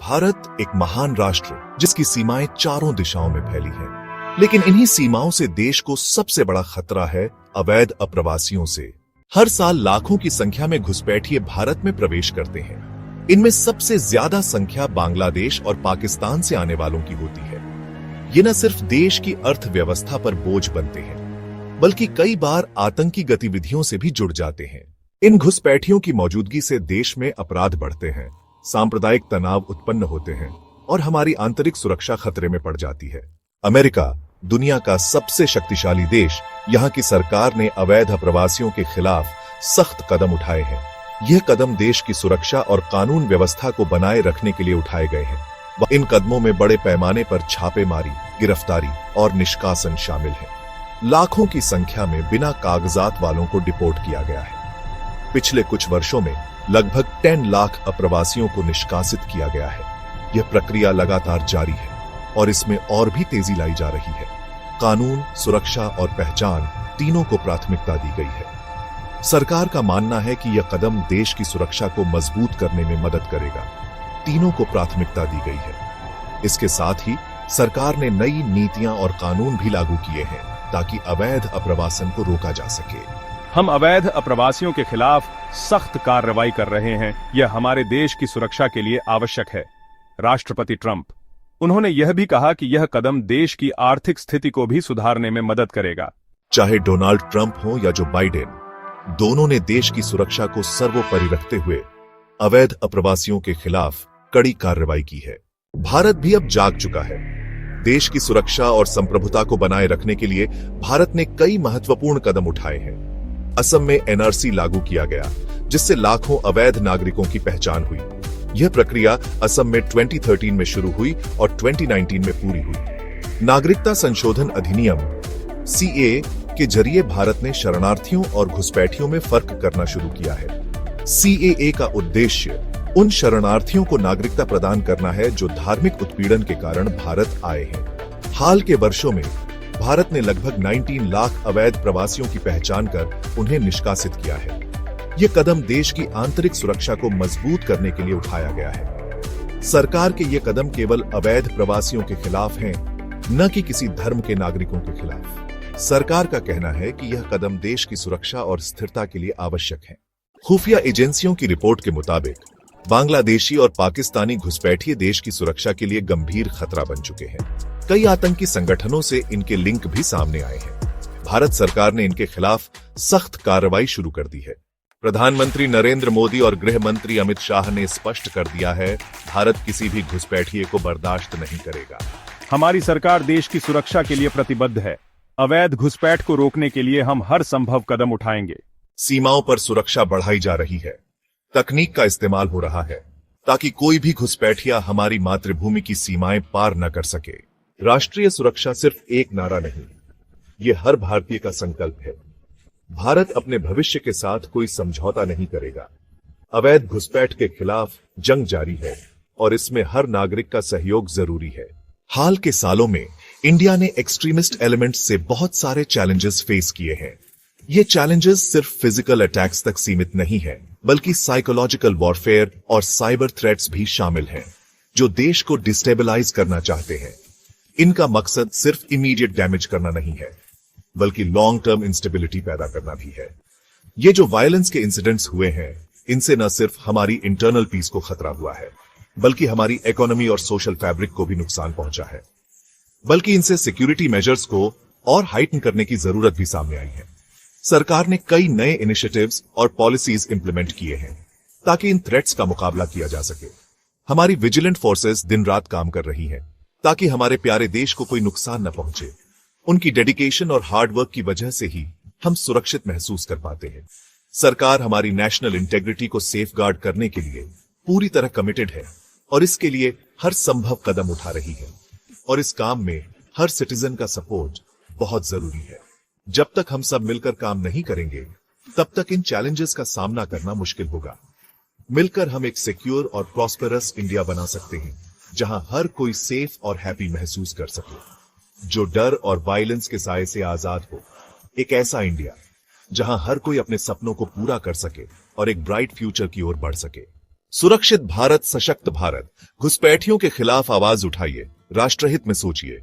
भारत एक महान राष्ट्र जिसकी सीमाएं चारों दिशाओं में फैली हैं, लेकिन इन्हीं सीमाओं से देश को सबसे बड़ा खतरा है अवैध अप्रवासियों से। हर साल लाखों की संख्या में घुसपैठिए भारत में प्रवेश करते हैं। इनमें सबसे ज्यादा संख्या बांग्लादेश और पाकिस्तान से आने वालों की होती है। ये न सिर्फ देश की अर्थव्यवस्था पर बोझ बनते हैं, बल्कि कई बार आतंकी गतिविधियों से भी जुड़ जाते हैं। इन घुसपैठियों की मौजूदगी से देश में अपराध बढ़ते हैं, सांप्रदायिक तनाव उत्पन्न होते हैं और हमारी आंतरिक सुरक्षा खतरे में पड़ जाती है। अमेरिका, दुनिया का सबसे शक्तिशाली देश, यहाँ की सरकार ने अवैध अप्रवासियों के खिलाफ सख्त कदम उठाए हैं। यह कदम देश की सुरक्षा और कानून व्यवस्था को बनाए रखने के लिए उठाए गए हैं। इन कदमों में बड़े पैमाने पर छापेमारी, गिरफ्तारी और निष्कासन शामिल है। लाखों की संख्या में बिना कागजात वालों को डिपोर्ट किया गया है। पिछले कुछ वर्षों में लगभग 10 लाख अप्रवासियों को निष्कासित किया गया है। यह प्रक्रिया लगातार जारी है और इसमें और भी तेजी लाई जा रही है। कानून, सुरक्षा और पहचान तीनों को प्राथमिकता दी गई है। सरकार का मानना है कि यह कदम देश की सुरक्षा को मजबूत करने में मदद करेगा। तीनों को प्राथमिकता दी गई है। इसके साथ ही सरकार ने नई नीतियां और कानून भी लागू किए हैं ताकि अवैध अप्रवासन को रोका जा सके। हम अवैध अप्रवासियों के खिलाफ सख्त कार्रवाई कर रहे हैं। यह हमारे देश की सुरक्षा के लिए आवश्यक है। राष्ट्रपति ट्रंप, उन्होंने यह भी कहा कि यह कदम देश की आर्थिक स्थिति को भी सुधारने में मदद करेगा। चाहे डोनाल्ड ट्रंप हो या जो बाइडेन, दोनों ने देश की सुरक्षा को सर्वोपरि रखते हुए अवैध अप्रवासियों के खिलाफ कड़ी कार्रवाई की है। भारत भी अब जाग चुका है। देश की सुरक्षा और संप्रभुता को बनाए रखने के लिए भारत ने कई महत्वपूर्ण कदम उठाए हैं। असम में एनआरसी लागू किया गया, जिससे लाखों अवैध नागरिकों की पहचान हुई। यह प्रक्रिया असम में 2013 में शुरू हुई और 2019 में पूरी हुई। नागरिकता संशोधन अधिनियम सीएए के जरिए भारत ने शरणार्थियों और घुसपैठियों में फर्क करना शुरू किया है। सीएए का उद्देश्य उन शरणार्थियों को नागरिकता प्रदान करना है जो धार्मिक उत्पीड़न के कारण भारत आए हैं। हाल के वर्षों में भारत ने लगभग 19 लाख अवैध प्रवासियों की पहचान कर उन्हें निष्कासित किया है। यह कदम देश की आंतरिक सुरक्षा को मजबूत करने के लिए उठाया गया है। सरकार के ये कदम केवल अवैध प्रवासियों के खिलाफ हैं, न कि किसी धर्म के नागरिकों के खिलाफ। सरकार का कहना है कि यह कदम देश की सुरक्षा और स्थिरता के लिए आवश्यक है। खुफिया एजेंसियों की रिपोर्ट के मुताबिक बांग्लादेशी और पाकिस्तानी घुसपैठिए देश की सुरक्षा के लिए गंभीर खतरा बन चुके हैं। कई आतंकी संगठनों से इनके लिंक भी सामने आए हैं। भारत सरकार ने इनके खिलाफ सख्त कार्रवाई शुरू कर दी है। प्रधानमंत्री नरेंद्र मोदी और गृह मंत्री अमित शाह ने स्पष्ट कर दिया है, भारत किसी भी घुसपैठिए को बर्दाश्त नहीं करेगा। हमारी सरकार देश की सुरक्षा के लिए प्रतिबद्ध है। अवैध घुसपैठ को रोकने के लिए हम हर संभव कदम उठाएंगे। सीमाओं पर सुरक्षा बढ़ाई जा रही है। तकनीक का इस्तेमाल हो रहा है ताकि कोई भी घुसपैठिया हमारी मातृभूमि की सीमाएं पार न कर सके। राष्ट्रीय सुरक्षा सिर्फ एक नारा नहीं, ये हर भारतीय का संकल्प है। भारत अपने भविष्य के साथ कोई समझौता नहीं करेगा। अवैध घुसपैठ के खिलाफ जंग जारी है और इसमें हर नागरिक का सहयोग जरूरी है। हाल के सालों में इंडिया ने एक्सट्रीमिस्ट एलिमेंट्स से बहुत सारे चैलेंजेस फेस किए हैं। ये चैलेंजेस सिर्फ फिजिकल अटैक्स तक सीमित नहीं है, बल्कि साइकोलॉजिकल वॉरफेयर और साइबर थ्रेट्स भी शामिल हैं, जो देश को डिस्टेबलाइज करना चाहते हैं। इनका मकसद सिर्फ इमीडिएट डैमेज करना नहीं है, बल्कि लॉन्ग टर्म इंस्टेबिलिटी पैदा करना भी है। ये जो वायलेंस के इंसिडेंट्स हुए हैं, इनसे न सिर्फ हमारी इंटरनल पीस को खतरा हुआ है, बल्कि हमारी इकोनॉमी और सोशल फैब्रिक को भी नुकसान पहुंचा है। बल्कि इनसे सिक्योरिटी मेजर्स को और हाइटन करने की जरूरत भी सामने आई है। सरकार ने कई नए इनिशिएटिव्स और पॉलिसीज इंप्लीमेंट किए हैं ताकि इन थ्रेट्स का मुकाबला किया जा सके। हमारी विजिलेंट फोर्सेस दिन रात काम कर रही हैं ताकि हमारे प्यारे देश को कोई नुकसान न पहुंचे। उनकी डेडिकेशन और हार्डवर्क की वजह से ही हम सुरक्षित महसूस कर पाते हैं। सरकार हमारी नेशनल इंटेग्रिटी को सेफगार्ड करने के लिए पूरी तरह कमिटेड है और इसके लिए हर संभव कदम उठा रही है। और इस काम में हर सिटीजन का सपोर्ट बहुत जरूरी है। जब तक हम सब मिलकर काम नहीं करेंगे, तब तक इन चैलेंजेस का सामना करना मुश्किल होगा। मिलकर हम एक सिक्योर और प्रॉस्पेरस इंडिया बना सकते हैं, जहां हर कोई सेफ और हैप्पी महसूस कर सके, जो डर और वायलेंस के साए से आजाद हो। एक ऐसा इंडिया जहां हर कोई अपने सपनों को पूरा कर सके और एक ब्राइट फ्यूचर की ओर बढ़ सके। सुरक्षित भारत, सशक्त भारत। घुसपैठियों के खिलाफ आवाज उठाइए, राष्ट्रहित में सोचिए।